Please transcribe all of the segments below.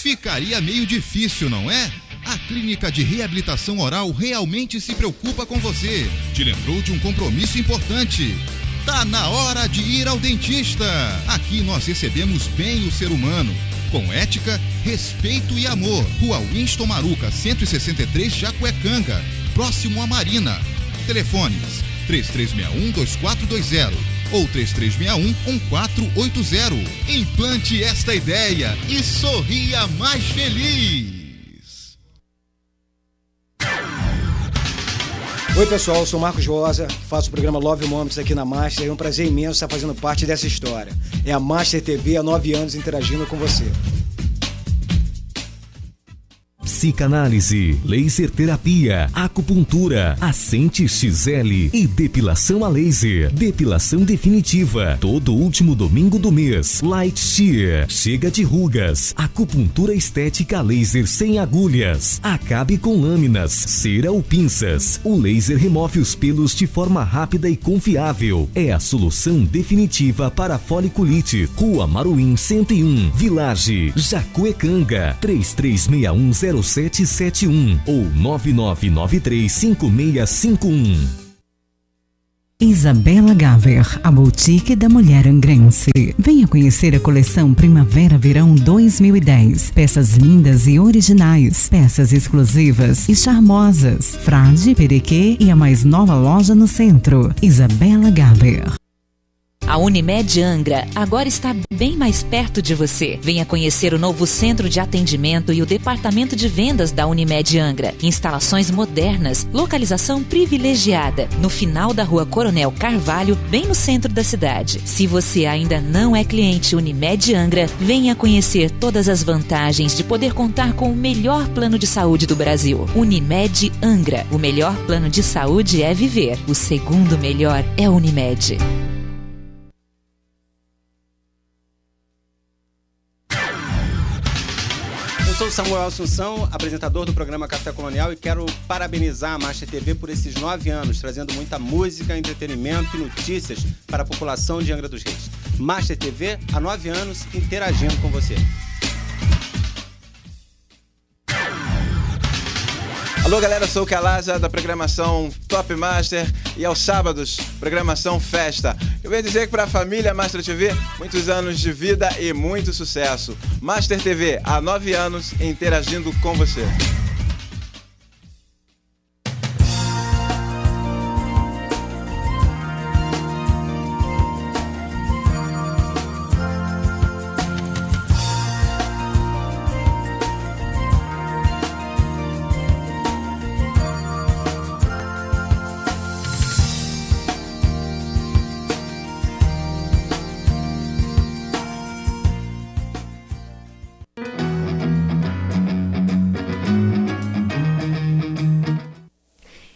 Ficaria meio difícil, não é? A Clínica de Reabilitação Oral realmente se preocupa com você. Te lembrou de um compromisso importante. Tá na hora de ir ao dentista. Aqui nós recebemos bem o ser humano, com ética, respeito e amor. Rua Winston Maruca, 163, Jacuecanga, próximo à Marina. Telefones 3361-2420 ou 3361-1480. Implante esta ideia e sorria mais feliz. Oi pessoal, eu sou Marcos Rosa, faço o programa Love Moments aqui na Master. É um prazer imenso estar fazendo parte dessa história. É a Master TV há 9 anos interagindo com você. Psicanálise, laser terapia, acupuntura, Ascente XL e depilação a laser. Depilação definitiva, todo último domingo do mês. Light Shear, chega de rugas, acupuntura estética a laser sem agulhas. Acabe com lâminas, cera ou pinças. O laser remove os pelos de forma rápida e confiável. É a solução definitiva para a foliculite. Rua Maruim 101, Village, Jacuecanga, 33610771 ou 99935651. Isabela Gaver, a boutique da mulher angrense. Venha conhecer a coleção Primavera-Verão 2010. Peças lindas e originais, peças exclusivas e charmosas. Frade, Perequê e a mais nova loja no centro. Isabela Gaver. A Unimed Angra agora está bem mais perto de você. Venha conhecer o novo centro de atendimento e o departamento de vendas da Unimed Angra. Instalações modernas, localização privilegiada, no final da Rua Coronel Carvalho, bem no centro da cidade. Se você ainda não é cliente Unimed Angra, venha conhecer todas as vantagens de poder contar com o melhor plano de saúde do Brasil. Unimed Angra. O melhor plano de saúde é viver. O segundo melhor é Unimed. Eu sou Samuel Assunção, apresentador do programa Café Colonial, e quero parabenizar a Master TV por esses 9 anos, trazendo muita música, entretenimento e notícias para a população de Angra dos Reis. Master TV, há 9 anos, interagindo com você. Alô galera, sou o Calaza da programação Top Master e aos sábados, programação Festa. Eu venho dizer que para a família Master TV, muitos anos de vida e muito sucesso. Master TV, há 9 anos interagindo com você.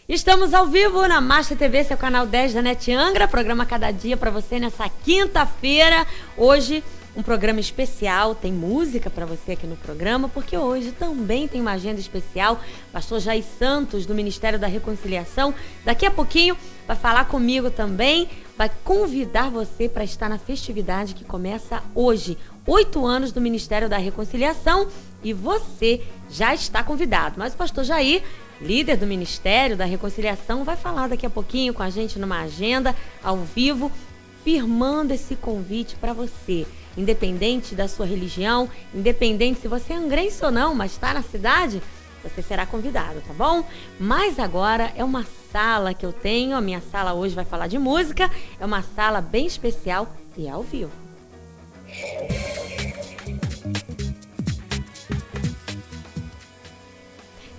Estamos ao vivo na Master TV, seu canal 10 da NET Angra, programa Cada Dia para você nessa quinta-feira. Hoje, um programa especial, tem música para você aqui no programa, porque hoje também tem uma agenda especial. Pastor Jair Santos, do Ministério da Reconciliação, daqui a pouquinho vai falar comigo também, vai convidar você para estar na festividade que começa hoje. 8 anos do Ministério da Reconciliação e você já está convidado. Mas o pastor Jair, líder do Ministério da Reconciliação, vai falar daqui a pouquinho com a gente numa agenda ao vivo, firmando esse convite para você. Independente da sua religião, independente se você é angrense ou não, mas está na cidade, você será convidado, tá bom? Mas agora é uma sala que eu tenho, a minha sala hoje vai falar de música, é uma sala bem especial e é ao vivo.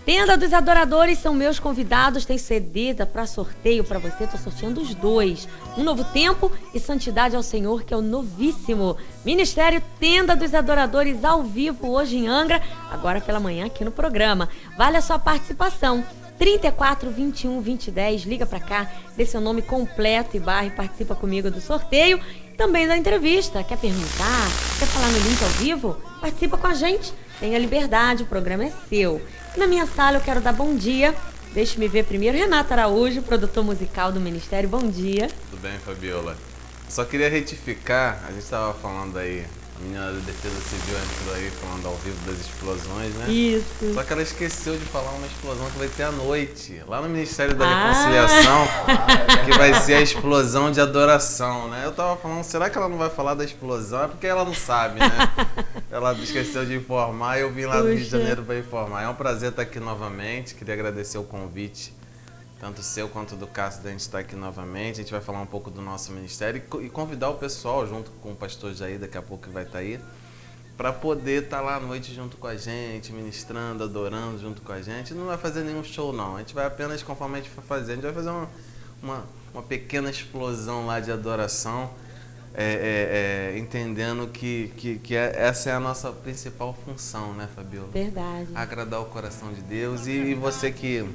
Tenda dos Adoradores são meus convidados, tem CD para sorteio para você, estou sorteando os dois. Um Novo Tempo e Santidade ao Senhor, que é o novíssimo. Ministério Tenda dos Adoradores ao vivo hoje em Angra, agora pela manhã aqui no programa. Vale a sua participação. 34 21 2010, liga para cá, dê seu nome completo e bairro, participa comigo do sorteio, também da entrevista. Quer perguntar? Quer falar no link ao vivo? Participa com a gente, tenha liberdade, o programa é seu. Na minha sala eu quero dar bom dia, deixe-me ver primeiro, Renato Araújo, produtor musical do Ministério, bom dia. Tudo bem, Fabiola? Só queria retificar, a gente estava falando aí A menina da Defesa Civil entrou aí falando ao vivo das explosões, né? Isso. Só que ela esqueceu de falar uma explosão que vai ter à noite, lá no Ministério da Reconciliação, que vai ser a explosão de adoração, né? Eu tava falando, será que ela não vai falar da explosão? É porque ela não sabe, né? Ela esqueceu de informar e eu vim lá do Rio de Janeiro para informar. É um prazer estar aqui novamente, queria agradecer o convite, tanto seu quanto do Cássio, da gente estar aqui novamente. A gente vai falar um pouco do nosso ministério e convidar o pessoal, junto com o pastor Jair, daqui a pouco que vai estar aí, para poder estar lá à noite junto com a gente, ministrando, adorando junto com a gente. Não vai fazer nenhum show, não. A gente vai apenas, conforme a gente for fazer, a gente vai fazer uma pequena explosão lá de adoração, entendendo que essa é a nossa principal função, né, Fabiola? Verdade. Agradar o coração de Deus. E você que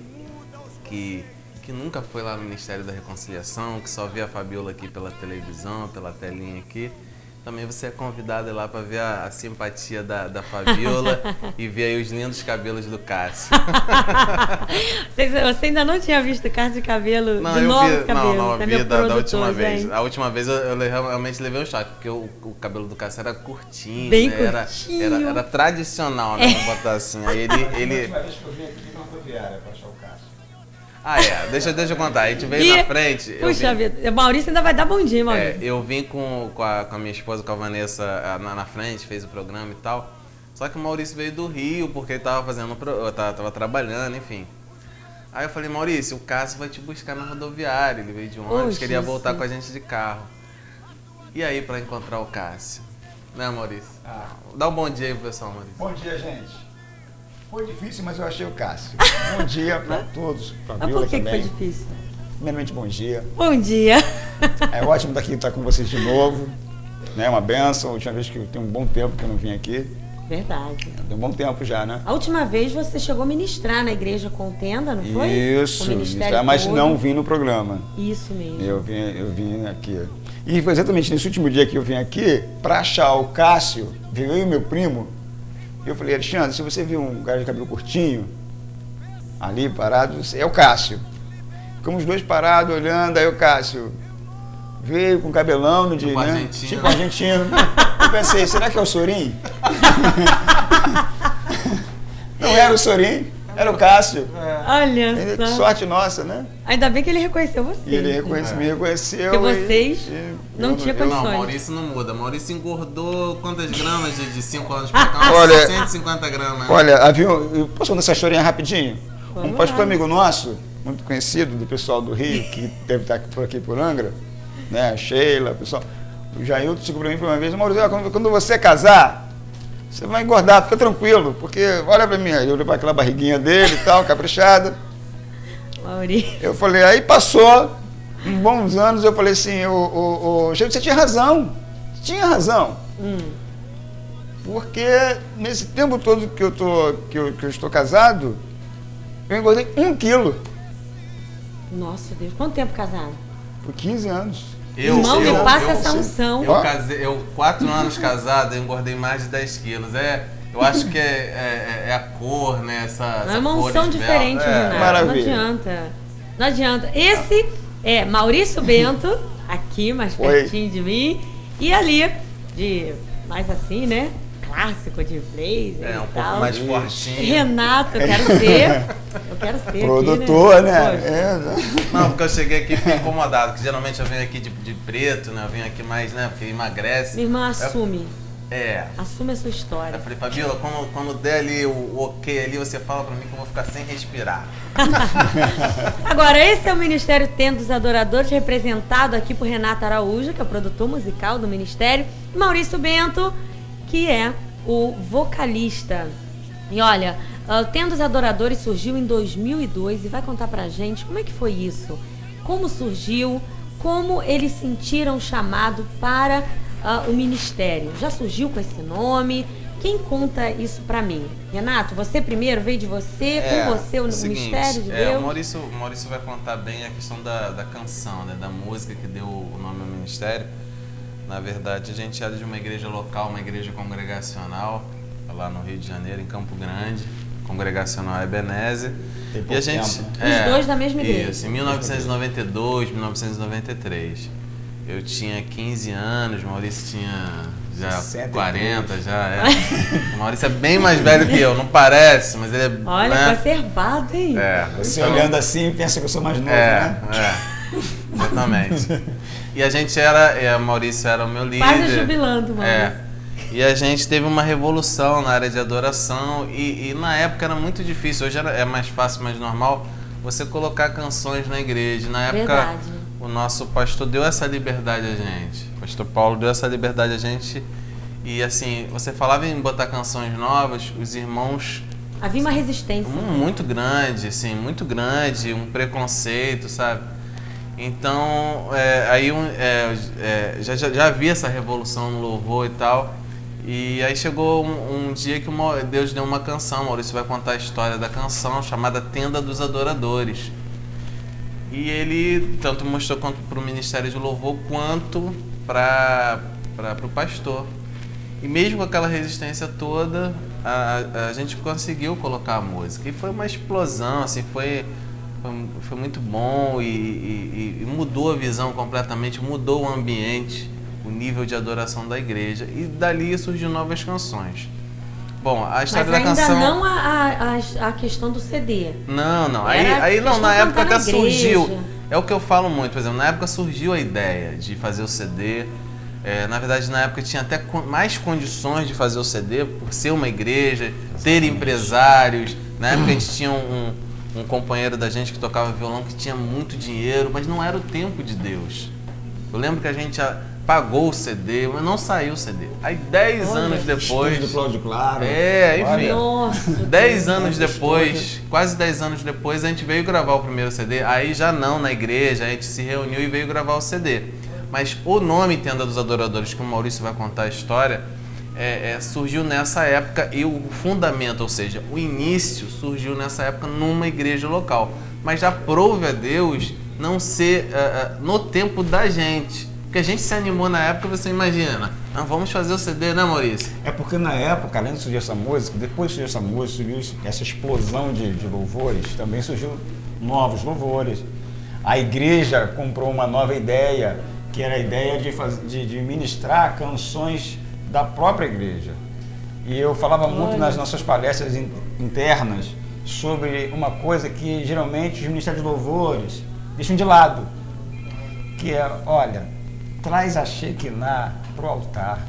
nunca foi lá no Ministério da Reconciliação, que só vê a Fabiola aqui pela televisão, pela telinha aqui, também você é convidado a ir lá para ver a simpatia da Fabiola e ver aí os lindos cabelos do Cássio. Você ainda não tinha visto o Cássio de cabelo? Não, de eu novo vi, cabelo, não, eu né, vi da última vez. gente. A última vez eu realmente levei um choque, porque o cabelo do Cássio era curtinho, bem né? curtinho. Era tradicional, né? Vamos botar assim. Aí ele... A última vez que eu vim aqui na rodoviária para achar o Cássio. Ah, deixa eu contar. A gente veio na frente. Puxa vida, Maurício ainda vai dar bom dia, Maurício. Eu vim com a minha esposa, com a Vanessa, na frente, fez o programa e tal. Só que o Maurício veio do Rio, porque ele tava trabalhando, enfim. Aí eu falei, Maurício, o Cássio vai te buscar na rodoviária. Ele veio de ônibus, queria voltar com a gente de carro. E aí, pra encontrar o Cássio? Né, Maurício? Dá um bom dia aí pro pessoal, Maurício. Bom dia, gente. Foi difícil, mas eu achei o Cássio. Bom dia para todos. Mas por que foi difícil? Primeiramente, bom dia. Bom dia. É ótimo estar com vocês de novo. É uma benção. A última vez que eu tenho um bom tempo que eu não vim aqui. Verdade. Tem um bom tempo já, né? A última vez você chegou a ministrar na igreja Contenda, não foi? Isso, ministrar, mas não vim no programa. Isso mesmo. Eu vim aqui. E foi exatamente nesse último dia que eu vim aqui para achar o Cássio, veio eu e meu primo. Eu falei, Alexandre, se você viu um cara de cabelo curtinho ali parado, é o Cássio. Ficamos os dois parados olhando, aí o Cássio veio com cabelão de, né? Tipo argentino. Eu pensei, será que é o Sorin? Não era o Sorin, era o Cássio. Olha só. Sorte nossa, né? Ainda bem que ele reconheceu você. E ele me reconheceu. Porque vocês não tinham condições. Não, Maurício não muda. Maurício engordou quantas gramas de 5 anos pra cá? Olha, 150 gramas. Olha, eu posso contar essa historinha rapidinho? Um pastor amigo nosso, muito conhecido do pessoal do Rio, que deve estar por aqui por Angra, né? A Sheila, o pessoal. O Jailton chegou pra mim uma vez, Maurício, quando você casar, você vai engordar, fica tranquilo, porque olha pra mim, eu olhei pra aquela barriguinha dele e tal, caprichada. Maurício. Eu falei, aí passou uns bons anos, eu falei assim, você tinha razão, porque nesse tempo todo que eu estou casado, eu engordei 1 quilo. Nossa Deus, quanto tempo casado? Por 15 anos. Irmão, me passa essa unção. Eu 4 anos casado, eu engordei mais de 10 quilos. Eu acho que é a cor, né? É uma unção diferente, Renato. Maravilha. Não adianta. Esse é Maurício Bento, aqui, mais pertinho de mim. E ali, mais assim, né? Clássico de blazer um pouco mais fortinho. Renato, eu quero ser. Eu quero ser produtor, aqui, né? Não, porque eu cheguei aqui e fiquei incomodado, porque geralmente eu venho aqui de preto, né? Eu venho aqui mais, né? Porque emagrece. Minha irmã assume. Assume a sua história. Eu falei, Fabiola, quando der ali o ok ali, você fala pra mim que eu vou ficar sem respirar. Agora, esse é o Ministério Tenda dos Adoradores, representado aqui por Renato Araújo, que é o produtor musical do Ministério, e Maurício Bento, que é o vocalista. E olha, o Tenda dos Adoradores surgiu em 2002 e vai contar pra gente como é que foi isso, como surgiu, como eles sentiram chamado para o ministério. Já surgiu com esse nome? Quem conta isso pra mim? Renato, você primeiro, veio de você, com você o ministério de Deus? O Maurício vai contar bem a questão da canção, né, da música que deu o nome ao ministério. Na verdade, a gente era de uma igreja local, uma igreja congregacional, lá no Rio de Janeiro, em Campo Grande, congregacional Ebenezer. E a gente, os dois da mesma igreja. Isso, em 1992, 1993. Eu tinha 15 anos, Maurício tinha Já 63. 40, já é. O Maurício é bem mais velho que eu, não parece, mas ele é... Olha, né? conservado, hein? Você então, olhando assim pensa que eu sou mais novo, né? Exatamente. E a gente era, o Maurício era o meu líder. Quase jubilando, mano. E a gente teve uma revolução na área de adoração e na época era muito difícil, hoje é mais fácil, mais normal você colocar canções na igreja. Na época, Verdade. O nosso pastor deu essa liberdade a gente. O pastor Paulo deu essa liberdade a gente. E assim, você falava em botar canções novas, os irmãos... Havia uma resistência. Muito grande, assim, muito grande, um preconceito, sabe? Então, já havia essa revolução no louvor e tal. E aí chegou um dia que Deus deu uma canção, Maurício vai contar a história da canção, chamada Tenda dos Adoradores. E ele tanto mostrou para o Ministério de Louvor quanto para o pastor. E mesmo com aquela resistência toda, a gente conseguiu colocar a música. E foi uma explosão, assim, foi muito bom e mudou a visão completamente, mudou o ambiente, o nível de adoração da igreja. E dali surgiu novas canções. Bom, a história da canção... Mas ainda não a questão do CD. Não. Aí não, na época até surgiu. É o que eu falo muito, por exemplo, na época surgiu a ideia de fazer o CD. Na verdade, na época tinha até mais condições de fazer o CD, por ser uma igreja, ter empresários. Na época a gente tinha um companheiro da gente que tocava violão que tinha muito dinheiro, mas não era o tempo de Deus. Eu lembro que a gente pagou o CD, mas não saiu o CD. Aí 10 anos depois... do Cláudio Claro. Enfim. Nossa, 10 anos depois, quase 10 anos depois, a gente veio gravar o primeiro CD. Aí já não na igreja, a gente se reuniu e veio gravar o CD. Mas o nome Tenda dos Adoradores, que o Maurício vai contar a história, surgiu nessa época e o fundamento, ou seja, o início surgiu nessa época numa igreja local. Mas já aprove a Deus não ser no tempo da gente. Porque a gente se animou na época, você imagina. Vamos fazer o CD, né, Maurício? É porque na época, além de surgir essa música, depois de surgir essa música, surgiu essa explosão de louvores, também surgiu novos louvores. A igreja comprou uma nova ideia, que era a ideia de ministrar canções da própria igreja. E eu falava muito nas nossas palestras internas sobre uma coisa que geralmente os ministérios de louvores deixam de lado, que é, olha, traz a Shekinah para o altar.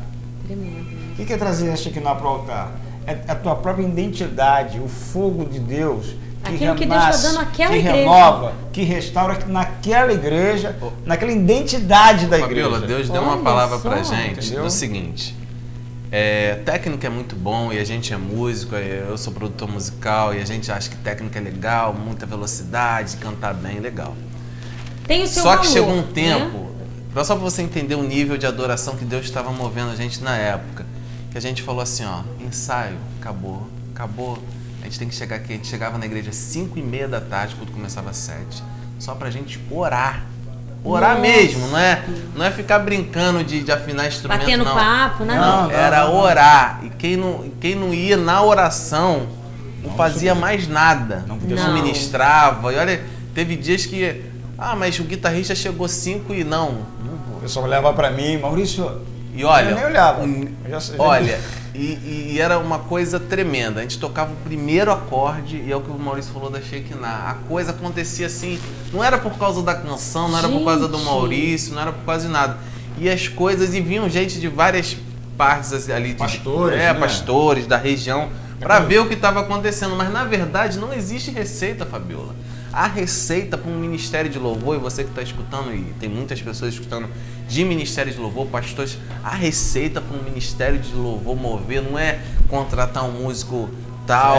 O que é trazer a Shekinah para o altar? É a tua própria identidade, o fogo de Deus que aquilo renasce, que Deus está dando àquela igreja, renova, que restaura naquela igreja, naquela identidade da igreja. Fabiola, Deus deu uma palavra pra gente, entendeu? do seguinte, técnica é muito bom e a gente é músico, eu sou produtor musical e a gente acha que técnica é legal, muita velocidade, cantar bem, legal. Tem o seu Só que valor, chegou um tempo, né? só para você entender o nível de adoração que Deus estava movendo a gente na época, que a gente falou assim, ó, ensaio, acabou. A gente tem que chegar aqui, a gente chegava na igreja às 5h30 da tarde, quando começava às 7, só pra gente orar. Orar mesmo, não é ficar brincando de afinar instrumento, batendo não. papo, né? Não, era orar. E quem não ia na oração não fazia mais nada. Não ministrava. E olha, teve dias que, mas o guitarrista chegou 5 e não vou. O pessoal olhava pra mim, Maurício, e olha, eu nem olhava. E era uma coisa tremenda. A gente tocava o primeiro acorde, e é o que o Maurício falou da Shekinah. A coisa acontecia assim, não era por causa da canção, não era por causa do Maurício, não era por causa de nada. E as coisas, e vinham gente de várias partes ali, pastores da região, para ver o que estava acontecendo. Mas na verdade não existe receita, Fabiola. A receita para um ministério de louvor, e você que está escutando, e tem muitas pessoas escutando de ministério de louvor, pastores, a receita para um ministério de louvor mover não é contratar um músico tal,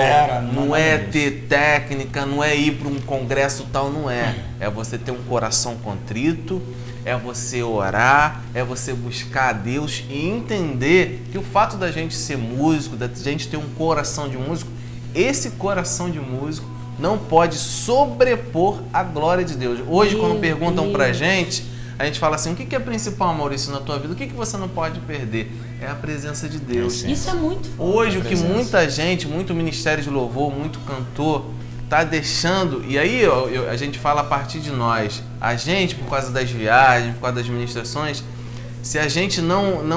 não é ter técnica, não é ir para um congresso tal, não é. É você ter um coração contrito, é você orar, é você buscar a Deus e entender que o fato da gente ser músico, da gente ter um coração de músico, esse coração de músico não pode sobrepor a glória de Deus. Hoje, quando perguntam pra gente, a gente fala assim, o que é principal, Maurício, na tua vida? O que você não pode perder? É a presença de Deus. Isso é muito forte. Hoje, o que muita gente, muito ministério de louvor, muito cantor, tá deixando, e aí a gente fala a partir de nós, a gente, por causa das viagens, por causa das ministrações, se a gente não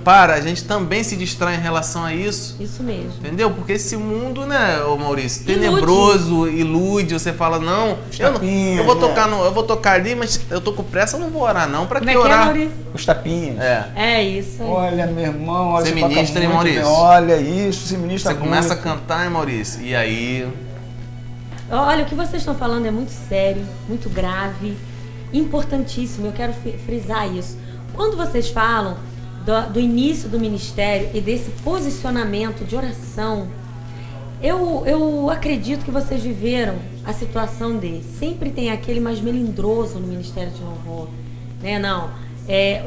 para, a gente também se distrai em relação a isso. Isso mesmo. Entendeu? Porque esse mundo, né, ô Maurício, tenebroso, ilude, você fala, não, eu vou tocar ali, mas eu tô com pressa, eu não vou orar não. Pra que orar? Os tapinhas. É isso aí. Olha, meu irmão, olha, você ministra, hein, Maurício? Olha isso, você ministra muito. Você começa a cantar, hein, Maurício? E aí... Olha, o que vocês estão falando é muito sério, muito grave, importantíssimo, eu quero frisar isso. Quando vocês falam do início do ministério e desse posicionamento de oração, eu acredito que vocês viveram a situação dele. Sempre tem aquele mais melindroso no Ministério de Louvor, né?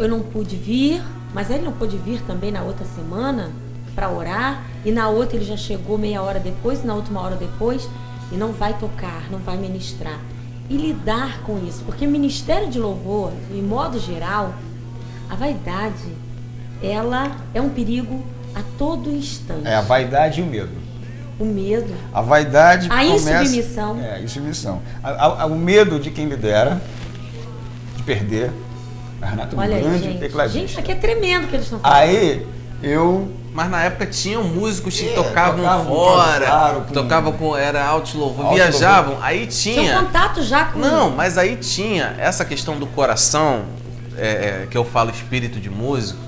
Eu não pude vir, mas ele não pôde vir também na outra semana para orar, e na outra ele já chegou meia hora depois, e na outra uma hora depois, e não vai tocar, não vai ministrar. E lidar com isso, porque Ministério de Louvor, em modo geral, a vaidade, ela é um perigo a todo instante. É a vaidade e o medo. O medo. A vaidade a insubmissão. Insubmissão. O medo de quem lidera, de perder. A Renata é um grande tecladista. Gente, isso aqui é tremendo que eles estão falando. Aí, Mas na época tinham músicos que tocavam fora, tocavam era alto louvor, viajavam, aí tinha... Tinha contato já com... Não, mas aí tinha essa questão do coração, que eu falo espírito de músico,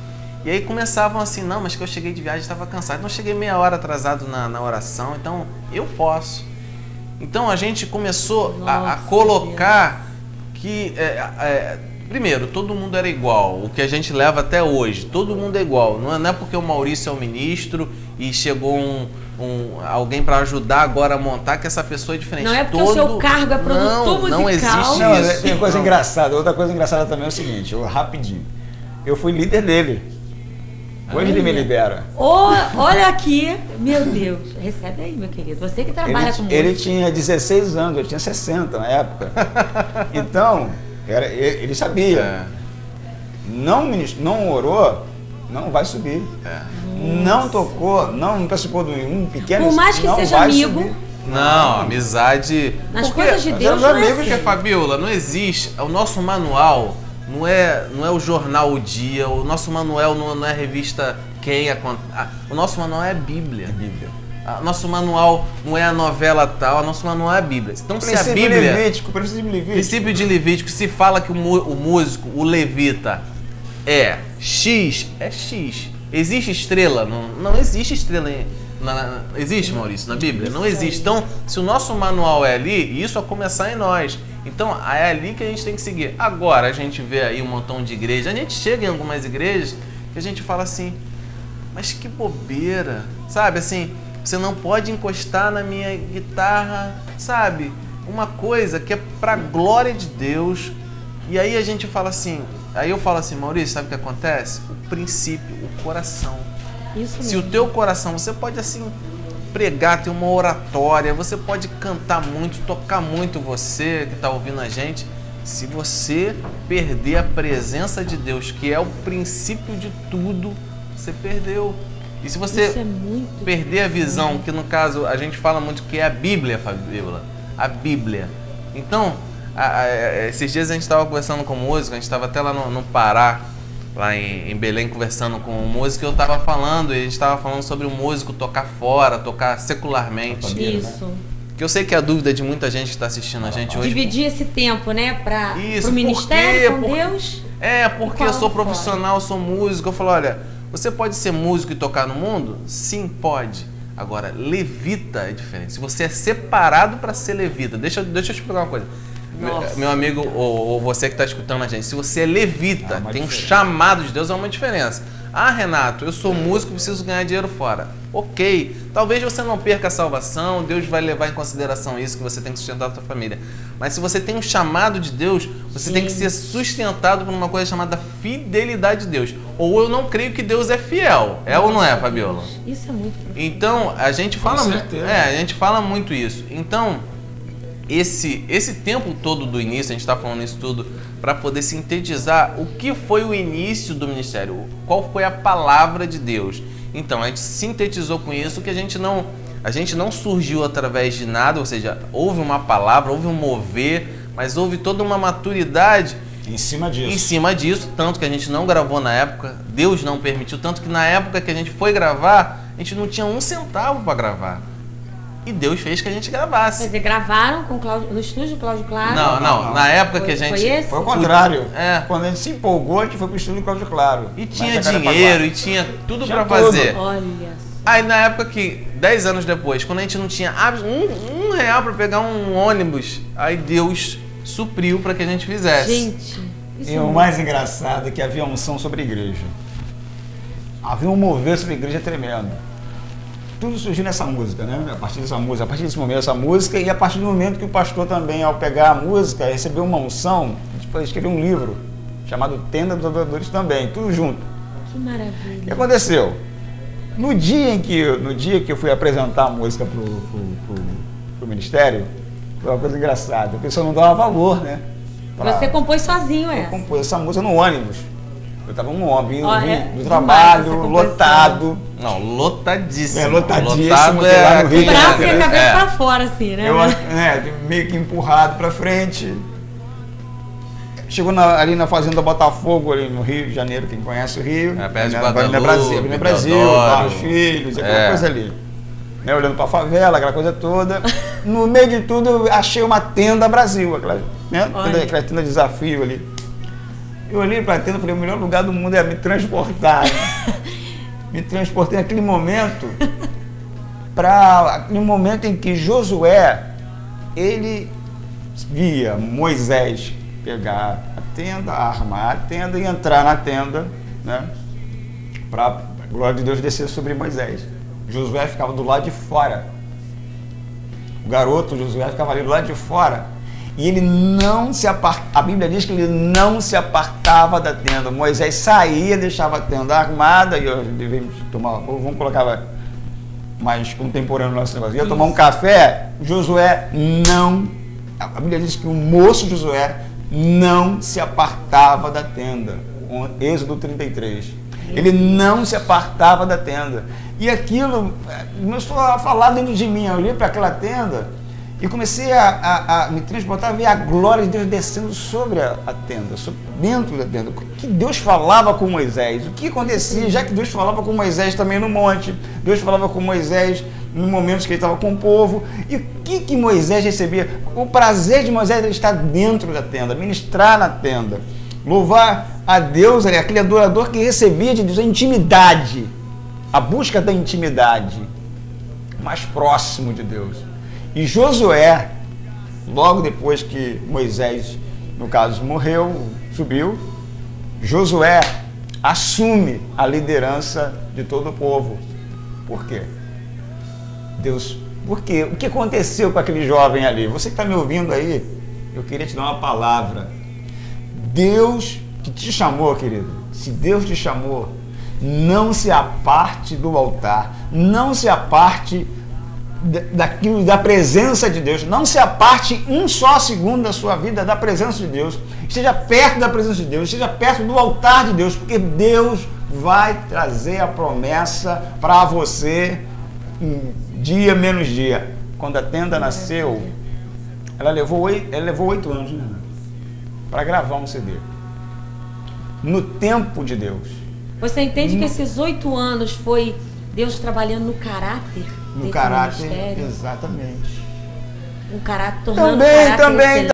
e aí começavam assim, não, mas que eu cheguei de viagem e estava cansado, não cheguei meia hora atrasado na oração, então eu posso. Então a gente começou a colocar que... primeiro, todo mundo era igual, o que a gente leva até hoje, todo mundo é igual. Não é porque o Maurício é o ministro e chegou alguém para ajudar agora a montar que essa pessoa é diferente. Não é porque o seu cargo é produtor musical. Não existe isso. Tem uma coisa engraçada, outra coisa engraçada também é o seguinte, rapidinho, eu fui líder dele. Hoje ele me libera. Olha aqui, meu Deus, recebe aí, meu querido, você que trabalha com música. Ele tinha 16 anos, eu tinha 60 na época. Então... ele sabia. Não orou, não vai subir. Não tocou, não participou de um pequeno... Por mais que seja amigo... Subir. Não, amizade... Nas coisas de Deus não é assim. Porque, Fabiola, não existe... O nosso manual não é o jornal O Dia, o nosso manual não é a revista Quem... O nosso manual é a Bíblia. Nosso manual não é a novela tal, nosso manual é a Bíblia. Então, se a Bíblia... Princípio de Levítico, se fala que o músico, o levita, é X, é X. Existe estrela? Não existe estrela. Existe, Maurício, na Bíblia? Não existe. Então, se o nosso manual é ali, isso a começar em nós. Então, é ali que a gente tem que seguir. Agora, a gente vê aí um montão de igrejas, a gente chega em algumas igrejas que a gente fala assim, mas que bobeira, sabe, assim... Você não pode encostar na minha guitarra, sabe? Uma coisa que é pra glória de Deus. E aí a gente fala assim, aí eu falo assim, Maurício, sabe o que acontece? O princípio, o coração. Isso mesmo. Se o teu coração, você pode assim pregar, ter uma oratória, você pode cantar muito, tocar muito você que está ouvindo a gente. Se você perder a presença de Deus, que é o princípio de tudo, você perdeu. E se você perder a visão, que no caso a gente fala muito que é a Bíblia, Fabiola, a Bíblia. Então, esses dias a gente estava conversando com músico, a gente estava até lá no Pará, lá em Belém, conversando com um músico, e eu estava falando, e a gente estava falando sobre o músico tocar fora, tocar secularmente. Isso. Que eu sei que é a dúvida de muita gente que está assistindo a gente hoje. Dividir esse tempo, né, para o ministério com Deus. Porque eu sou profissional, sou músico, eu falo, olha... Você pode ser músico e tocar no mundo? Sim, pode. Agora, levita é diferente. Se você é separado para ser levita, deixa eu te explicar uma coisa. Meu amigo, ou você que está escutando a gente, se você é levita, tem um chamado de Deus, é uma diferença. Ah, Renato, eu sou músico e preciso ganhar dinheiro fora. Ok, talvez você não perca a salvação, Deus vai levar em consideração isso, que você tem que sustentar a sua família. Mas se você tem um chamado de Deus, você tem que ser sustentado por uma coisa chamada fidelidade de Deus. Ou eu não creio que Deus é fiel. É ou não é, Fabiola? Isso é muito profundo. Então, a gente fala, a gente fala muito isso. Então, esse tempo todo do início, a gente está falando isso tudo para poder sintetizar o que foi o início do ministério, qual foi a palavra de Deus. Então, a gente sintetizou com isso que a gente não surgiu através de nada, ou seja, houve uma palavra, houve um mover, mas houve toda uma maturidade Em cima disso. Em cima disso, tanto que a gente não gravou na época, Deus não permitiu, tanto que na época que a gente foi gravar, a gente não tinha um centavo para gravar. E Deus fez que a gente gravasse. Quer dizer, gravaram com no estúdio Cláudio Claro? Não. Na época que a gente... Foi esse? Foi o contrário. Quando a gente se empolgou, a gente foi pro estúdio Cláudio Claro. E tinha dinheiro, e tinha tudo para fazer. Olha. Aí na época que, 10 anos depois, quando a gente não tinha um real para pegar um ônibus, aí Deus supriu para que a gente fizesse. Gente, isso e o mais engraçado é que havia unção sobre a igreja. Havia um mover sobre a igreja tremendo. Tudo surgiu nessa música, né? A partir dessa música, a partir desse momento, essa música, e a partir do momento que o pastor também, ao pegar a música, recebeu uma unção, depois escreveu um livro chamado Tenda dos Adoradores também, tudo junto. Que maravilha. O que aconteceu? No dia que eu fui apresentar a música pro ministério, foi uma coisa engraçada. A pessoa não dava valor, né? Você compôs sozinho essa? Eu compus essa música no ônibus. Eu estava no ônibus, do Demais trabalho, lotado. Não, lotadíssimo. Lotadíssimo, lotado porque lá no Rio O braço e a cabeça pra fora, assim, né? Eu meio que empurrado pra frente. Chegou ali na Fazenda Botafogo, ali no Rio de Janeiro, quem conhece o Rio. Perto de Avenida Brasil, os filhos, aquela coisa ali. Né, olhando pra favela, aquela coisa toda. No meio de tudo, eu achei uma tenda Brasil, aquela tenda de desafio ali. Eu olhei pra tenda e falei, o melhor lugar do mundo é me transportar. Me transportei naquele momento, no momento em que Josué, ele via Moisés pegar a tenda, armar a tenda e entrar na tenda, né? Para a glória de Deus descer sobre Moisés. Josué ficava do lado de fora. O garoto Josué ficava ali do lado de fora. E ele não se apartava. A Bíblia diz que ele não se apartava da tenda. Moisés saía, deixava a tenda armada. E eu devemos tomar, vamos colocar mais contemporâneo no nosso negócio. Ia tomar um café. Josué não. A Bíblia diz que o moço Josué não se apartava da tenda. Êxodo 33. Ele não se apartava da tenda. E aquilo começou a falar dentro de mim. Eu olhei para aquela tenda e comecei a me transportar, a ver a glória de Deus descendo sobre a tenda, dentro da tenda. O que Deus falava com Moisés? O que acontecia? Já que Deus falava com Moisés também no monte, Deus falava com Moisés nos momentos que ele estava com o povo. E o que Moisés recebia? O prazer de Moisés era estar dentro da tenda, ministrar na tenda, louvar a Deus, aquele adorador que recebia de Deus a intimidade, a busca da intimidade, mais próximo de Deus. E Josué, logo depois que Moisés, no caso, morreu, subiu, Josué assume a liderança de todo o povo. Por quê? Por quê? O que aconteceu com aquele jovem ali? Você que está me ouvindo aí, eu queria te dar uma palavra. Deus que te chamou, querido, se Deus te chamou, não se aparte do altar, não se aparte daquilo, da presença de Deus, não se aparte um só segundo da sua vida da presença de Deus, esteja perto da presença de Deus, esteja perto do altar de Deus, porque Deus vai trazer a promessa para você dia menos dia. Quando a tenda nasceu, ela levou 8 anos, né, para gravar um CD no tempo de Deus. Você entende que esses 8 anos foi Deus trabalhando no caráter? No caráter, exatamente. Um caráter, tornando o caráter excelente.